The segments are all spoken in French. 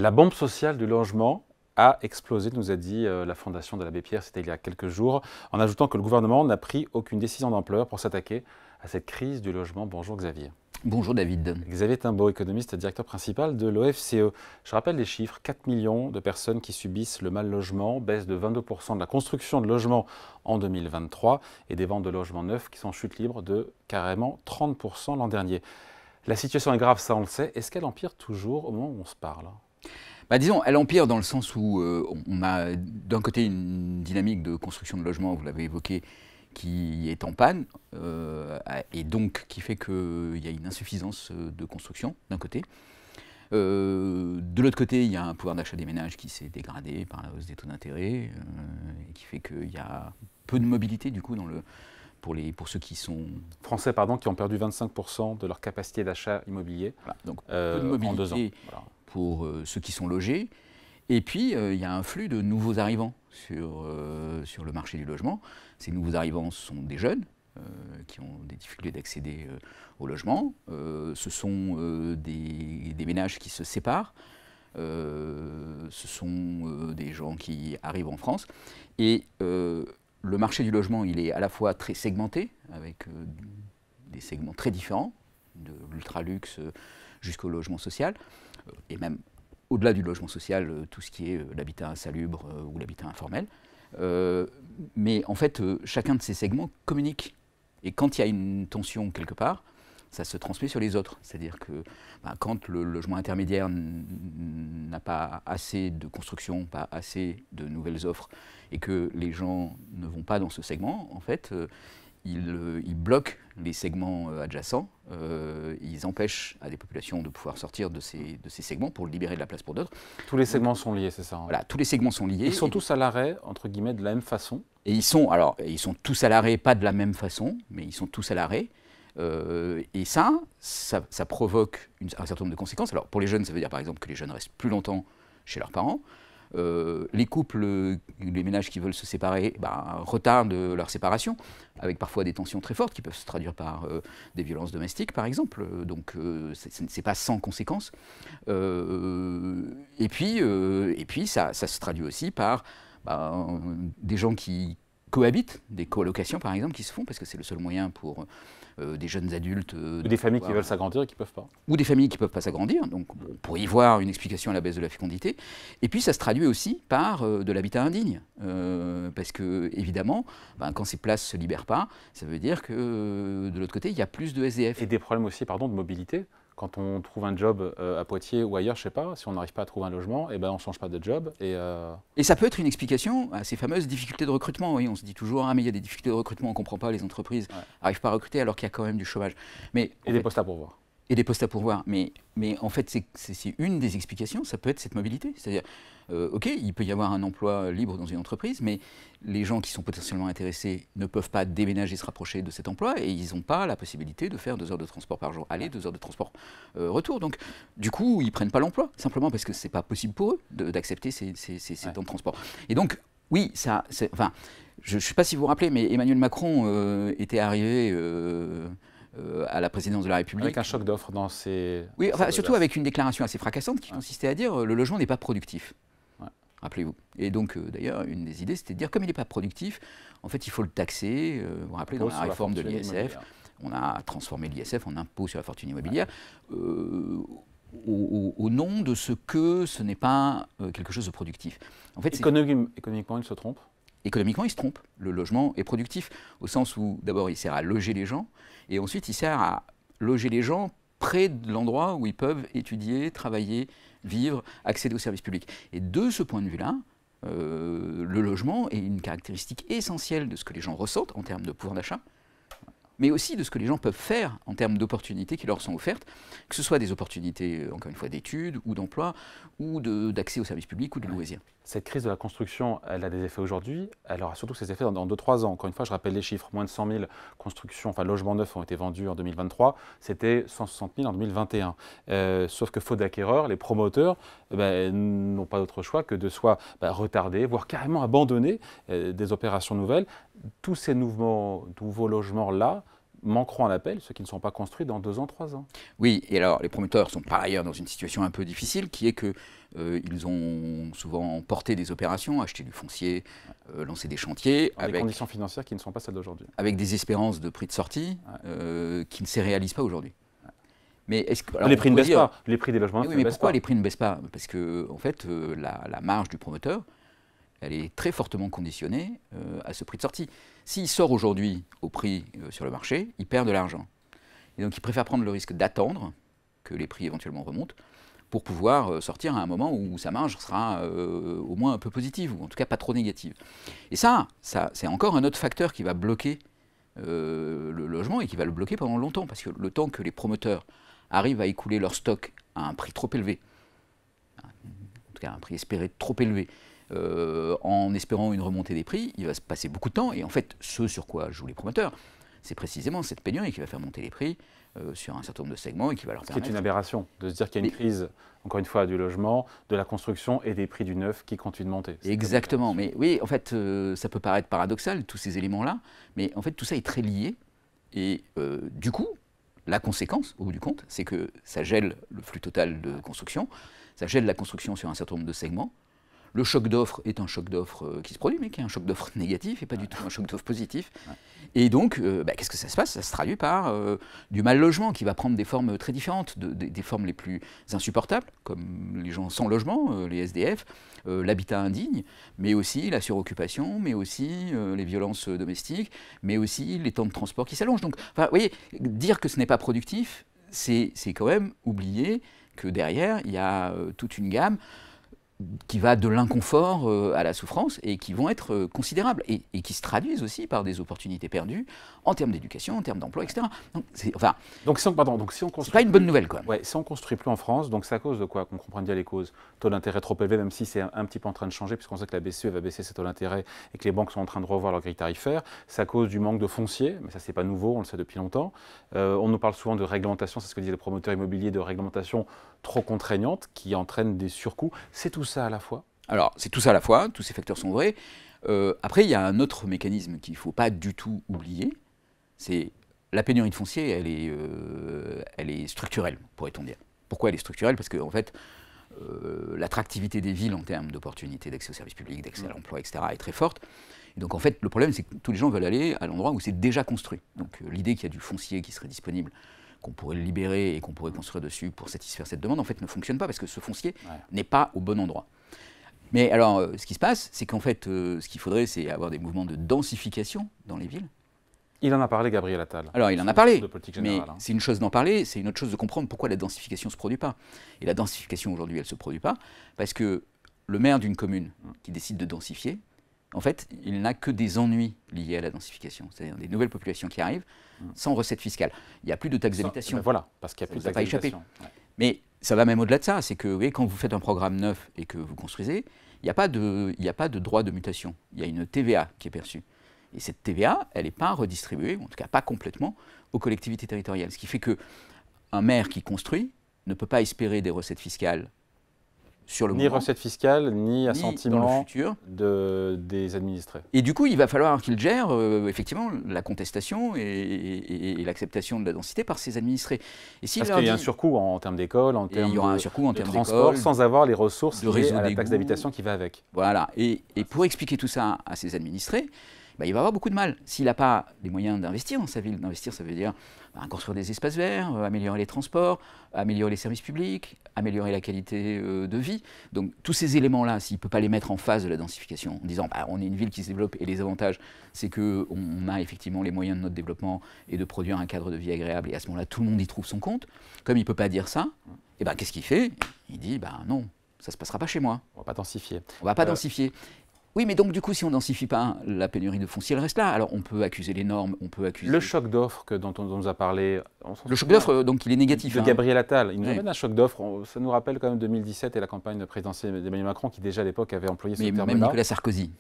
La bombe sociale du logement a explosé, nous a dit la Fondation de l'Abbé Pierre, c'était il y a quelques jours, en ajoutant que le gouvernement n'a pris aucune décision d'ampleur pour s'attaquer à cette crise du logement. Bonjour Xavier. Bonjour David. Xavier Timbaud, économiste, directeur principal de l'OFCE. Je rappelle les chiffres, 4 millions de personnes qui subissent le mal logement, baisse de 22% de la construction de logements en 2023 et des ventes de logements neufs qui sont en chute libre de carrément 30% l'an dernier. La situation est grave, ça on le sait. Est-ce qu'elle empire toujours au moment où on se parle ? Disons, elle empire dans le sens où on a d'un côté une dynamique de construction de logements, vous l'avez évoqué, qui est en panne, et donc qui fait qu'il y a une insuffisance de construction d'un côté. De l'autre côté, il y a un pouvoir d'achat des ménages qui s'est dégradé par la hausse des taux d'intérêt, et qui fait qu'il y a peu de mobilité du coup pour ceux qui sont... Français, pardon, qui ont perdu 25% de leur capacité d'achat immobilier. Voilà, donc peu de mobilité en 2 ans. Voilà. Pour ceux qui sont logés. Et puis, il y a un flux de nouveaux arrivants sur le marché du logement. Ces nouveaux arrivants sont des jeunes qui ont des difficultés d'accéder au logement. Ce sont des ménages qui se séparent. Ce sont des gens qui arrivent en France. Et le marché du logement, il est à la fois très segmenté, avec des segments très différents, de l'ultra-luxe jusqu'au logement social, et même au-delà du logement social, tout ce qui est l'habitat insalubre ou l'habitat informel. Mais en fait, chacun de ces segments communique. Et quand il y a une tension quelque part, ça se transmet sur les autres. C'est-à-dire que quand le logement intermédiaire n'a pas assez de construction, pas assez de nouvelles offres, et que les gens ne vont pas dans ce segment, en fait, ils bloquent les segments adjacents, ils empêchent à des populations de pouvoir sortir de ces segments pour libérer de la place pour d'autres. Tous les segments sont liés, c'est ça hein. Voilà, tous les segments sont liés. Ils sont tous à l'arrêt, entre guillemets, de la même façon. Et ils sont tous à l'arrêt, pas de la même façon, mais ils sont tous à l'arrêt. Et ça provoque un certain nombre de conséquences. Alors pour les jeunes, ça veut dire par exemple que les jeunes restent plus longtemps chez leurs parents. Les couples, les ménages qui veulent se séparer, retardent leur séparation, avec parfois des tensions très fortes qui peuvent se traduire par des violences domestiques, par exemple. Donc, c'est pas sans conséquences. Et puis, ça se traduit aussi par des gens qui cohabitent, des colocations, par exemple, qui se font, parce que c'est le seul moyen pour des jeunes adultes... Ou des familles qui veulent s'agrandir et qui ne peuvent pas. Ou des familles qui ne peuvent pas s'agrandir, donc on pourrait y voir une explication à la baisse de la fécondité. Et puis ça se traduit aussi par de l'habitat indigne, parce que évidemment, quand ces places ne se libèrent pas, ça veut dire que de l'autre côté, il y a plus de SDF. Et des problèmes aussi, pardon, de mobilité. Quand on trouve un job à Poitiers ou ailleurs, je ne sais pas, si on n'arrive pas à trouver un logement, on ne change pas de job. Et ça peut être une explication à ces fameuses difficultés de recrutement. Oui, on se dit toujours, mais il y a des difficultés de recrutement, on ne comprend pas, les entreprises n'arrivent pas à recruter alors qu'il y a quand même du chômage. Et des postes à pourvoir. Et des postes à pourvoir. Mais en fait, c'est une des explications, ça peut être cette mobilité. C'est-à-dire, OK, il peut y avoir un emploi libre dans une entreprise, mais les gens qui sont potentiellement intéressés ne peuvent pas déménager, se rapprocher de cet emploi, et ils n'ont pas la possibilité de faire 2 heures de transport par jour aller, 2 heures de transport retour. Donc, du coup, ils ne prennent pas l'emploi, simplement parce que ce n'est pas possible pour eux d'accepter ces temps de transport. Et donc, oui, je ne sais pas si vous vous rappelez, mais Emmanuel Macron était arrivé... à la présidence de la République. Avec un choc d'offres dans ces... Oui, surtout avec une déclaration assez fracassante qui consistait à dire le logement n'est pas productif. Rappelez-vous. Et donc, d'ailleurs, une des idées, c'était de dire comme il n'est pas productif, en fait, il faut le taxer. Vous vous rappelez, dans la réforme de l'ISF, on a transformé l'ISF en impôt sur la fortune immobilière au nom de ce n'est pas quelque chose de productif. En fait, économiquement, il se trompe. Économiquement, il se trompe. Le logement est productif au sens où, d'abord, il sert à loger les gens, et ensuite, il sert à loger les gens près de l'endroit où ils peuvent étudier, travailler, vivre, accéder aux services publics. Et de ce point de vue-là, le logement est une caractéristique essentielle de ce que les gens ressentent en termes de pouvoir d'achat, mais aussi de ce que les gens peuvent faire en termes d'opportunités qui leur sont offertes, que ce soit des opportunités, encore une fois, d'études ou d'emploi, ou d'accès aux services publics ou de loisirs. Cette crise de la construction, elle a des effets aujourd'hui, elle aura surtout ses effets dans 2-3 ans. Encore une fois, je rappelle les chiffres, moins de 100 000 logements neufs ont été vendus en 2023, c'était 160 000 en 2021. Sauf que faute d'acquéreurs, les promoteurs n'ont pas d'autre choix que de soit retarder, voire carrément abandonner des opérations nouvelles. Tous ces nouveaux logements-là manqueront à l'appel, ceux qui ne sont pas construits dans 2 ans, 3 ans. Oui, et alors les promoteurs sont par ailleurs dans une situation un peu difficile, qui est que ils ont souvent porté des opérations, acheté du foncier, lancé des chantiers, Avec des conditions financières qui ne sont pas celles d'aujourd'hui. avec des espérances de prix de sortie qui ne se réalisent pas aujourd'hui. Mais est-ce que, les prix ne baissent pas, les prix des logements oui, ne mais baissent pourquoi pas. les prix ne baissent pas? Parce que en fait, la marge du promoteur, elle est très fortement conditionnée à ce prix de sortie. S'il sort aujourd'hui au prix sur le marché, il perd de l'argent. Et donc il préfère prendre le risque d'attendre que les prix éventuellement remontent pour pouvoir sortir à un moment où sa marge sera au moins un peu positive, ou en tout cas pas trop négative. Et ça c'est encore un autre facteur qui va bloquer le logement et qui va le bloquer pendant longtemps, parce que le temps que les promoteurs arrivent à écouler leur stock à un prix trop élevé, en tout cas un prix espéré trop élevé, en espérant une remontée des prix, il va se passer beaucoup de temps. Et en fait, ce sur quoi jouent les promoteurs, c'est précisément cette pénurie qui va faire monter les prix sur un certain nombre de segments et qui va leur permettre... Ce qui est une aberration, de se dire qu'il y a une crise, encore une fois, du logement, de la construction et des prix du neuf qui continuent de monter. Exactement. Mais oui, en fait, ça peut paraître paradoxal, tous ces éléments-là, mais en fait, tout ça est très lié. Et du coup, la conséquence, au bout du compte, c'est que ça gèle le flux total de construction, ça gèle la construction sur un certain nombre de segments. Le choc d'offres est un choc d'offres qui se produit, mais qui est un choc d'offres négatif et pas du tout un choc d'offres positif. Et donc, qu'est-ce que ça se passe? Ça se traduit par du mal logement qui va prendre des formes très différentes, des formes les plus insupportables, comme les gens sans logement, les SDF, l'habitat indigne, mais aussi la suroccupation, mais aussi les violences domestiques, mais aussi les temps de transport qui s'allongent. Donc, vous voyez, dire que ce n'est pas productif, c'est quand même oublier que derrière, il y a toute une gamme qui va de l'inconfort à la souffrance et qui vont être considérables et qui se traduisent aussi par des opportunités perdues en termes d'éducation, en termes d'emploi, etc. Donc, si on construit, c'est pas une bonne nouvelle, quoi. Ouais, si on ne construit plus en France, donc c'est à cause de quoi? Qu'on comprenne bien les causes. Taux d'intérêt trop élevé, même si c'est un petit peu en train de changer, puisqu'on sait que la BCE va baisser ses taux d'intérêt et que les banques sont en train de revoir leur grille tarifaire. C'est à cause du manque de foncier, mais ça c'est pas nouveau, on le sait depuis longtemps. On nous parle souvent de réglementation, c'est ce que disent les promoteurs immobiliers, de réglementation trop contraignante qui entraîne des surcoûts. C'est tout ça à la fois? Alors, c'est tout ça à la fois, tous ces facteurs sont vrais. Après, il y a un autre mécanisme qu'il ne faut pas du tout oublier, c'est la pénurie de foncier, elle est structurelle, pourrait-on dire. Pourquoi elle est structurelle? Parce que, en fait, l'attractivité des villes en termes d'opportunités d'accès aux services publics, d'accès à l'emploi, etc., est très forte. Et donc, en fait, le problème, c'est que tous les gens veulent aller à l'endroit où c'est déjà construit. Donc, l'idée qu'il y a du foncier qui serait disponible, qu'on pourrait le libérer et qu'on pourrait construire dessus pour satisfaire cette demande, en fait, ne fonctionne pas parce que ce foncier n'est pas au bon endroit. Mais alors, ce qui se passe, c'est qu'en fait, ce qu'il faudrait, c'est avoir des mouvements de densification dans les villes. Il en a parlé, Gabriel Attal. Alors, il en a parlé, mais c'est une chose d'en parler, c'est une autre chose de comprendre pourquoi la densification ne se produit pas. Et la densification, aujourd'hui, elle ne se produit pas parce que le maire d'une commune qui décide de densifier, en fait, il n'a que des ennuis liés à la densification, c'est-à-dire des nouvelles populations qui arrivent sans recette fiscale. Il n'y a plus de taxes d'habitation. Ben voilà, parce qu'il n'y a plus de taxes d'habitation. Mais ça va même au-delà de ça, c'est que vous voyez, quand vous faites un programme neuf et que vous construisez, il n'y a pas de droit de mutation, il y a une TVA qui est perçue. Et cette TVA, elle n'est pas redistribuée, en tout cas pas complètement, aux collectivités territoriales. Ce qui fait qu'un maire qui construit ne peut pas espérer des recettes fiscales sur le moment. Ni recettes fiscales, ni assentiment futur des administrés. Et du coup, il va falloir qu'il gère effectivement la contestation et l'acceptation de la densité par ses administrés. Et parce qu'il y a un surcoût en termes d'école, en termes de transport, sans avoir les ressources liées à la taxe d'habitation qui va avec. Voilà. Et pour expliquer tout ça à ses administrés, il va avoir beaucoup de mal. S'il n'a pas les moyens d'investir dans sa ville, d'investir, ça veut dire construire des espaces verts, améliorer les transports, améliorer les services publics, améliorer la qualité de vie. Donc tous ces éléments-là, s'il ne peut pas les mettre en phase de la densification, en disant on est une ville qui se développe et les avantages, c'est qu'on a effectivement les moyens de notre développement et de produire un cadre de vie agréable, et à ce moment-là, tout le monde y trouve son compte. Comme il ne peut pas dire ça, qu'est-ce qu'il fait? Il dit non, ça ne se passera pas chez moi. On ne va pas densifier. On ne va pas densifier. Oui, mais donc du coup, si on ne densifie pas, la pénurie de foncier, elle reste là. Alors on peut accuser les normes, on peut accuser... Le choc d'offres dont on nous a parlé... Le choc d'offres, donc il est négatif. De Gabriel Attal. Il nous amène un choc d'offres. Ça nous rappelle quand même 2017 et la campagne présidentielle d'Emmanuel Macron qui déjà à l'époque avait employé ce terme-là. Même Nicolas Sarkozy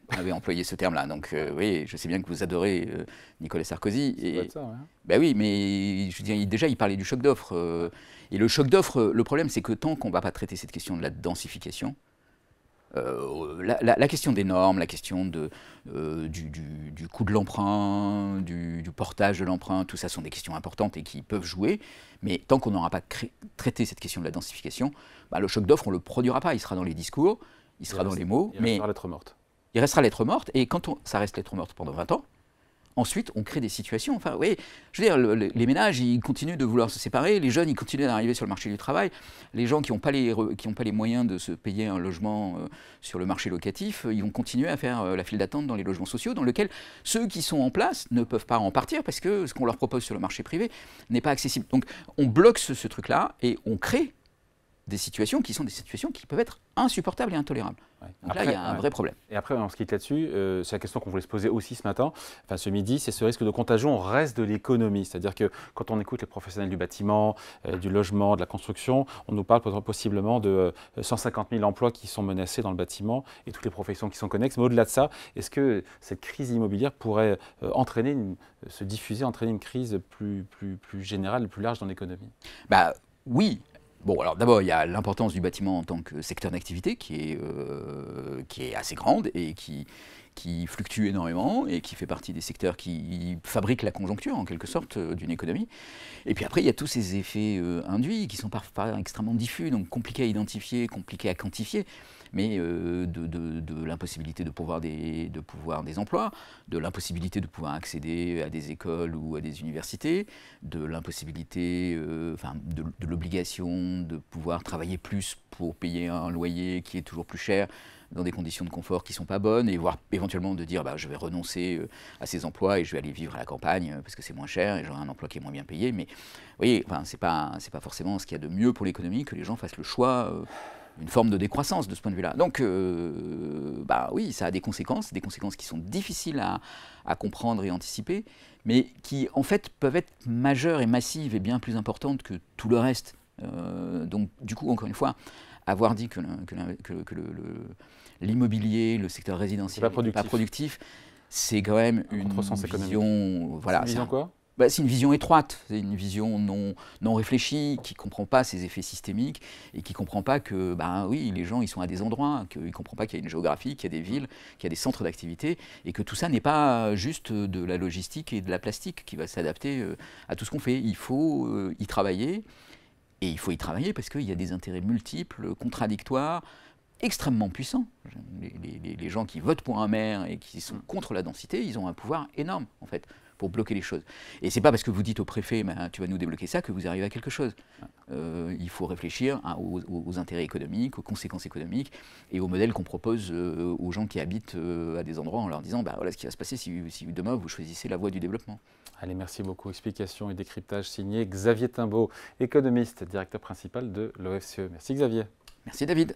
avait employé ce terme-là. Donc oui, je sais bien que vous adorez Nicolas Sarkozy. Et ça, ouais. Ben oui, mais je veux dire, déjà il parlait du choc d'offres. Et le choc d'offres, le problème c'est que tant qu'on ne va pas traiter cette question de la densification, La question des normes, la question du coût de l'emprunt, du portage de l'emprunt, tout ça sont des questions importantes et qui peuvent jouer. Mais tant qu'on n'aura pas traité cette question de la densification, bah, le choc d'offre, on ne le produira pas. Il sera dans les discours, il sera dans les mots, mais restera lettre morte. Il restera lettre morte. Et quand ça reste lettre morte pendant 20 ans, ensuite, on crée des situations. Enfin, oui, je veux dire, les ménages, ils continuent de vouloir se séparer. Les jeunes, ils continuent d'arriver sur le marché du travail. Les gens qui n'ont pas les moyens de se payer un logement sur le marché locatif, ils vont continuer à faire la file d'attente dans les logements sociaux, dans lesquels ceux qui sont en place ne peuvent pas en partir parce que ce qu'on leur propose sur le marché privé n'est pas accessible. Donc, on bloque ce truc-là et on crée des situations qui sont des situations qui peuvent être insupportables et intolérables. Ouais. Donc après, là, il y a un vrai problème. Et après, on se quitte là-dessus. C'est la question qu'on voulait se poser aussi ce matin, enfin ce midi, c'est ce risque de contagion reste de l'économie. C'est-à-dire que quand on écoute les professionnels du bâtiment, du logement, de la construction, on nous parle possiblement de 150 000 emplois qui sont menacés dans le bâtiment et toutes les professions qui sont connexes. Mais au-delà de ça, est-ce que cette crise immobilière pourrait se diffuser, entraîner une crise plus générale, plus large dans l'économie? Bah, oui. Bon, alors d'abord, il y a l'importance du bâtiment en tant que secteur d'activité qui est assez grande et qui fluctue énormément et qui fait partie des secteurs qui fabriquent la conjoncture, en quelque sorte, d'une économie. Et puis après, il y a tous ces effets induits qui sont parfois extrêmement diffus, donc compliqués à identifier, compliqués à quantifier, mais de l'impossibilité de pouvoir des emplois, de l'impossibilité de pouvoir accéder à des écoles ou à des universités, de l'impossibilité, de l'obligation de pouvoir travailler plus pour payer un loyer qui est toujours plus cher, dans des conditions de confort qui ne sont pas bonnes, et voire éventuellement de dire je vais renoncer à ces emplois et je vais aller vivre à la campagne parce que c'est moins cher et j'aurai un emploi qui est moins bien payé. Mais vous voyez, c'est pas forcément ce qu'il y a de mieux pour l'économie que les gens fassent le choix d'une forme de décroissance de ce point de vue-là. Donc oui, ça a des conséquences qui sont difficiles à comprendre et anticiper, mais qui en fait peuvent être majeures et massives et bien plus importantes que tout le reste. Donc du coup, encore une fois, avoir dit que l'immobilier, le secteur résidentiel n'est pas productif, c'est quand même une vision. Voilà, c'est une vision quoi ? C'est une vision étroite, c'est une vision non réfléchie, qui ne comprend pas ces effets systémiques et qui ne comprend pas que oui, les gens ils sont à des endroits, qu'il ne comprend pas qu'il y a une géographie, qu'il y a des villes, qu'il y a des centres d'activité et que tout ça n'est pas juste de la logistique et de la plastique qui va s'adapter à tout ce qu'on fait. Il faut y travailler. Et il faut y travailler parce qu'il y a des intérêts multiples, contradictoires, extrêmement puissants. Les gens qui votent pour un maire et qui sont contre la densité, ils ont un pouvoir énorme, en fait, pour bloquer les choses. Et c'est pas parce que vous dites au préfet, tu vas nous débloquer ça, que vous arrivez à quelque chose. Il faut réfléchir aux intérêts économiques, aux conséquences économiques et au modèle qu'on propose aux gens qui habitent à des endroits en leur disant voilà ce qui va se passer si demain vous choisissez la voie du développement. Allez, merci beaucoup. Explication et décryptage signé Xavier Timbaud, économiste, directeur principal de l'OFCE. Merci Xavier. Merci David.